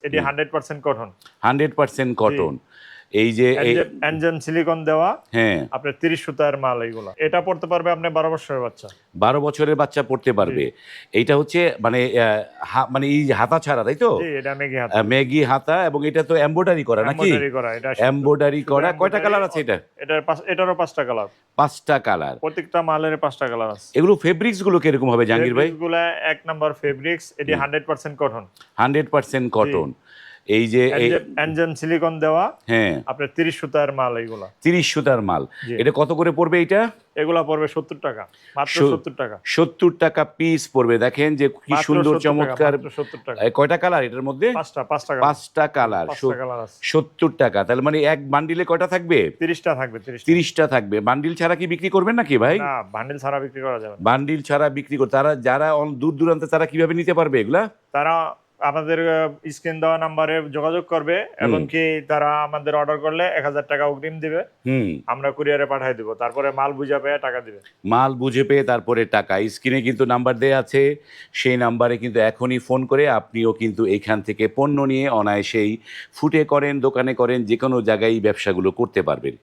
এটি 100% cotton. 100% cotton. এই যে এনজেম সিলিকন দেওয়া, হ্যাঁ আপনার 30 সুতার মাল এইগুলো। এটা পড়তে পারবে আপনি 12 বছরের বাচ্চা। 12 বছরের বাচ্চা পড়তে পারবে। এইটা হচ্ছে মানে মানে এই হাতা ছাড়া, তাই তো? জি, এটা মেঘি হাতা। মেঘি হাতা, এবং এটা তো এমব্রয়ডারি করা নাকি? এমব্রয়ডারি করা, এটা এমব্রয়ডারি করা। কয়টা কালার আছে এটা? এটারও 5টা কালার। 5টা কালার। প্রত্যেকটা মালের 5টা কালার আছে। এগুলো ফেব্রিক্স গুলো কিরকম হবে জাহাঙ্গীর ভাই? ফেব্রিক্সগুলো এক নাম্বার ফেব্রিক্স, এটি 100% কটন। 100% কটন। এই যে এনজেম সিলিকন দেওয়া, হ্যাঁ আপনার 30 সুতার মাল এইগুলা। 30 সুতার মাল। জি। এটা কত করে পড়বে এইটা? এগুলা পড়বে 70 টাকা, মাত্র 70 টাকা। 70 টাকা পিস পড়বে। দেখেন যে কি মাত্র সুন্দর 70 টাকা, চমৎকার। মাত্র 70 টাকা। কয়টা কালার এটার মধ্যে? 5টা কালার। 5টা কালার। 5টা কালার আছে। 70 টাকা। তাহলে মানে এক বান্ডিলে কয়টা থাকবে? 30টা থাকবে। 30টা থাকবে। বান্ডিল ছাড়া কি বিক্রি করবেন নাকি ভাই? না, বান্ডেল ছাড়া বিক্রি করা যাবে না। বান্ডিল ছাড়া বিক্রি করে তারা যারা দূর দূরান্তে তারা কিভাবে নিতে পারবে এগুলা? তারা আমাদের স্ক্রিন দেওয়া নাম্বারে যোগাযোগ করবে, এবং কি তারা আমাদের অর্ডার করলে 1000 টাকা অগ্রিম দিবে, আমরা কুরিয়ারে পাঠিয়ে দিব। তারপরে মাল বুঝা পেয়ে টাকা দিবে। মাল বুঝে পেয়ে তারপরে টাকা। স্ক্রিনে কিন্তু নাম্বার দেয়া আছে, সেই নাম্বারে কিন্তু এখনই ফোন করে আপনিও কিন্তু এখান থেকে পণ্য নিয়ে অনায়াসেই ফুটে করেন, দোকানে করেন, যে কোনো জায়গায় ব্যবসাগুলো করতে পারবেন।